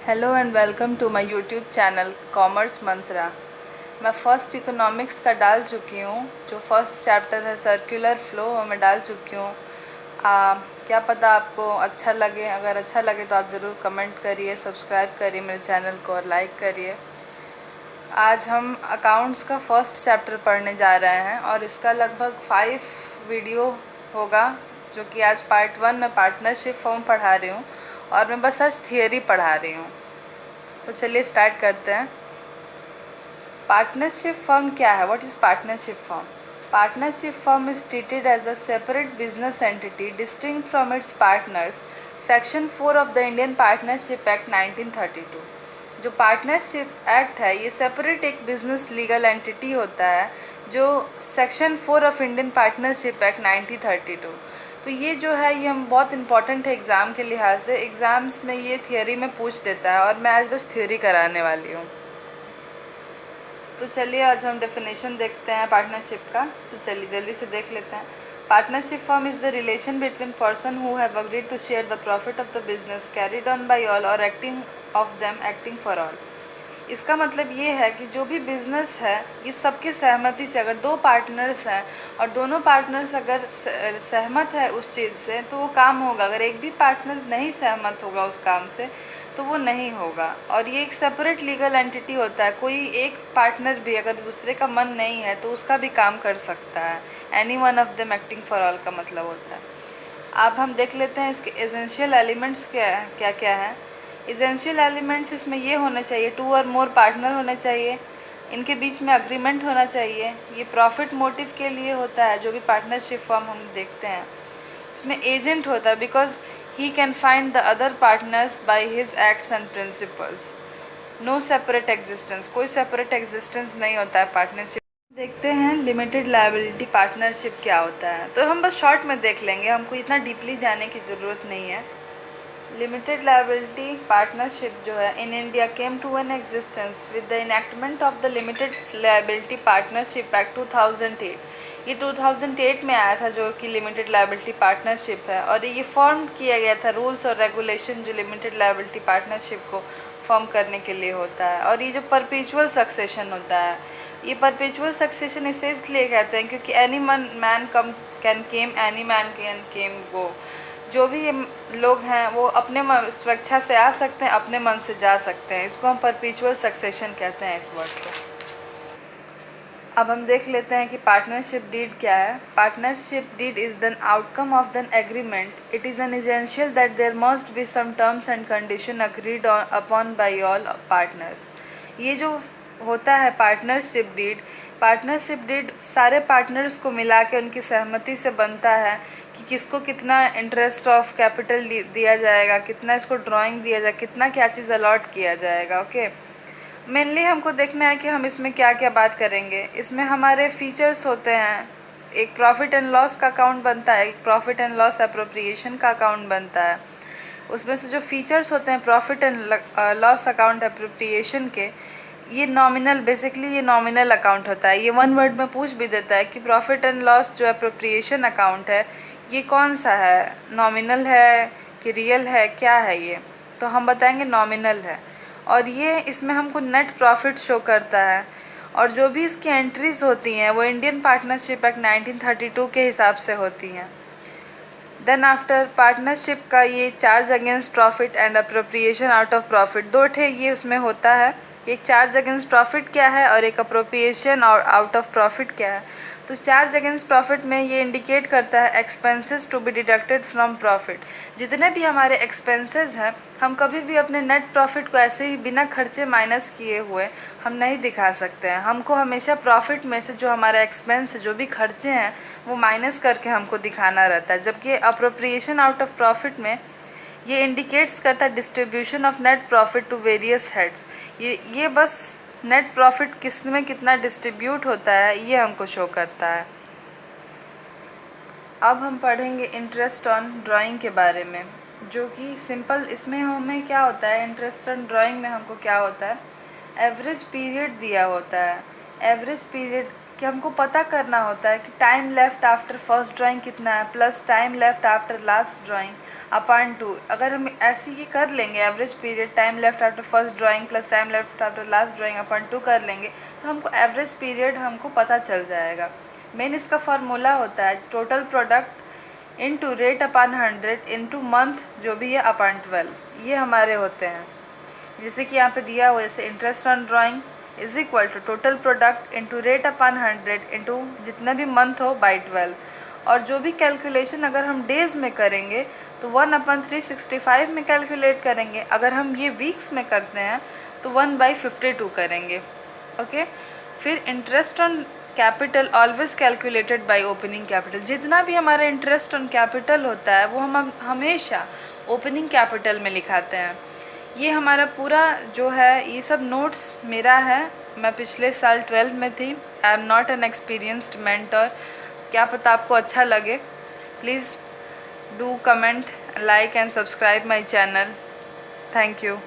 Hello and welcome to my YouTube channel commerce Mantra. मैं first economics का डाल चुकी हूँ। जो फर्स्ट चैप्टर है सर्कुलर फ्लो वो मैं डाल चुकी हूँ। क्या पता आपको अच्छा लगे। अगर अच्छा लगे तो आप ज़रूर कमेंट करिए, सब्सक्राइब करिए मेरे चैनल को और लाइक करिए। आज हम अकाउंट्स का फर्स्ट चैप्टर पढ़ने जा रहे हैं और इसका लगभग 5 वीडियो होगा, जो कि आज पार्ट 1 में पार्टनरशिप फॉर्म पढ़ा रही हूँ और मैं बस आज थियरी पढ़ा रही हूँ। तो चलिए स्टार्ट करते हैं। पार्टनरशिप फर्म क्या है? What is partnership firm? Partnership firm is treated as a separate business entity distinct from its partners. Section 4 of the Indian partnership act 1932। जो पार्टनरशिप एक्ट है ये सेपरेट एक बिजनेस लीगल एंटिटी होता है, जो section 4 of Indian partnership act 1932। तो ये जो है ये हम बहुत इंपॉर्टेंट है एग्ज़ाम के लिहाज से। एग्ज़ाम्स में ये थियोरी में पूछ देता है और मैं आज बस थियोरी कराने वाली हूँ। तो चलिए आज हम डेफिनेशन देखते हैं पार्टनरशिप का। तो चलिए जल्दी से देख लेते हैं। Partnership firm is the relation between person who have agreed to share the profit of the business carried on by all or acting of them acting for all. इसका मतलब ये है कि जो भी बिज़नेस है ये सबके सहमति से, अगर दो पार्टनर्स हैं और दोनों पार्टनर्स अगर सहमत है उस चीज़ से तो वो काम होगा। अगर एक भी पार्टनर नहीं सहमत होगा उस काम से तो वो नहीं होगा। और ये एक सेपरेट लीगल एंटिटी होता है। कोई एक पार्टनर भी अगर दूसरे का मन नहीं है तो उसका भी काम कर सकता है। Any one of them acting for all का मतलब होता है। अब हम देख लेते हैं इसके एसेंशियल एलिमेंट्स क्या क्या हैं। एसेंशियल एलिमेंट्स इसमें ये होने चाहिए, 2 और मोर पार्टनर होने चाहिए, इनके बीच में अग्रीमेंट होना चाहिए। ये प्रॉफिट मोटिव के लिए होता है जो भी पार्टनरशिप फॉर्म हम देखते हैं। इसमें एजेंट होता है because he can find the other partners by his acts and principles. No separate existence, कोई सेपरेट एग्जिस्टेंस नहीं होता है पार्टनरशिप। देखते हैं लिमिटेड लायबिलिटी पार्टनरशिप क्या होता है। तो हम बस शॉर्ट में देख लेंगे, हमको इतना डीपली जाने की ज़रूरत नहीं है। लिमिटेड लायबिलिटी पार्टनरशिप जो है in India came to an existence with the enactment of the limited liability partnership act 2008। ये 2008 में आया था जो कि लिमिटेड लायबिलिटी पार्टनरशिप है, और ये फॉर्म किया गया था रूल्स और रेगुलेशन जो लिमिटेड लायबिलिटी पार्टनरशिप को फॉर्म करने के लिए होता है। और ये जो परपेचुअल सक्सेशन होता है, ये परपेचुअल सक्सेशन इसे इसलिए कहते हैं क्योंकि any man come can came, any man can came go. जो भी लोग हैं वो अपने स्वेच्छा से आ सकते हैं, अपने मन से जा सकते हैं। इसको हम परपेचुअल सक्सेशन कहते हैं इस वर्ड को। अब हम देख लेते हैं कि पार्टनरशिप डीड क्या है। Partnership deed is than outcome of than agreement. It is an essential that there must be some terms and condition agreed upon by all partners. ये जो होता है पार्टनरशिप डीड सारे पार्टनर्स को मिला के उनकी सहमति से बनता है कि किसको कितना इंटरेस्ट ऑफ कैपिटल दिया जाएगा, कितना इसको ड्राइंग दिया जाएगा, कितना क्या चीज़ अलॉट किया जाएगा। ओके, मेनली हमको देखना है कि हम इसमें क्या क्या बात करेंगे। इसमें हमारे फीचर्स होते हैं। एक प्रॉफिट एंड लॉस का अकाउंट बनता है, एक प्रॉफिट एंड लॉस अप्रोप्रिएशन का अकाउंट बनता है। उसमें से जो फीचर्स होते हैं profit and loss account appropriation के, ये नॉमिनल, बेसिकली ये नॉमिनल अकाउंट होता है। ये वन वर्ड में पूछ भी देता है कि प्रॉफिट एंड लॉस जो अप्रोप्रिएशन अकाउंट है ये कौन सा है, नॉमिनल है कि रियल है, क्या है ये। तो हम बताएंगे नॉमिनल है। और ये इसमें हमको नेट प्रॉफिट शो करता है। और जो भी इसकी एंट्रीज़ होती हैं वो इंडियन पार्टनरशिप एक्ट 1932 के हिसाब से होती हैं। देन आफ्टर पार्टनरशिप का ये charge against profit and appropriation out of profit, दो ठे ये उसमें होता है। एक चार्ज अगेंस्ट प्रॉफिट क्या है और एक अप्रोप्रिएशन और आउट ऑफ प्रॉफिट क्या है। तो चार्ज अगेंस्ट प्रॉफिट में ये इंडिकेट करता है expenses to be deducted from profit. जितने भी हमारे एक्सपेंसेस हैं हम कभी भी अपने नेट प्रॉफिट को ऐसे ही बिना खर्चे माइनस किए हुए हम नहीं दिखा सकते हैं। हमको हमेशा प्रॉफिट में से जो हमारा एक्सपेंस है, जो भी खर्चे हैं वो माइनस करके हमको दिखाना रहता है। जबकि अप्रोप्रिएशन आउट ऑफ प्रॉफिट में ये इंडिकेट्स करता है distribution of net profit to various heads. ये बस नेट प्रॉफिट किस में कितना डिस्ट्रीब्यूट होता है ये हमको शो करता है। अब हम पढ़ेंगे इंटरेस्ट ऑन ड्राइंग के बारे में, जो कि सिंपल, इसमें हमें क्या होता है, इंटरेस्ट ऑन ड्राइंग में हमको क्या होता है, एवरेज पीरियड दिया होता है। एवरेज पीरियड कि हमको पता करना होता है कि time left after first drawing कितना है plus time left after last drawing. Upon 2। अगर हम ऐसे ही कर लेंगे, average period time left after first drawing plus time left after last drawing upon 2 कर लेंगे तो हमको एवरेज पीरियड हमको पता चल जाएगा। मेन इसका फार्मूला होता है total product into rate upon 100 into month जो भी है अपॉन 12, ये हमारे होते हैं। जैसे कि यहाँ पे दिया हुआ, जैसे interest on drawing is equal to total product into rate upon 100 into जितना भी मंथ हो बाई 12। और जो भी कैलकुलेशन अगर हम डेज़ में करेंगे तो 1/365 में कैलकुलेट करेंगे। अगर हम ये वीक्स में करते हैं तो 1/52 करेंगे। ओके, फिर interest on capital always calculated by opening capital. जितना भी हमारा इंटरेस्ट ऑन कैपिटल होता है वो हम हमेशा ओपनिंग कैपिटल में लिखाते हैं। ये हमारा पूरा जो है ये सब नोट्स मेरा है, मैं पिछले साल 12th में थी। I am not an experienced mentor, क्या पता आपको अच्छा लगे। Please do comment, like and subscribe my channel. Thank you.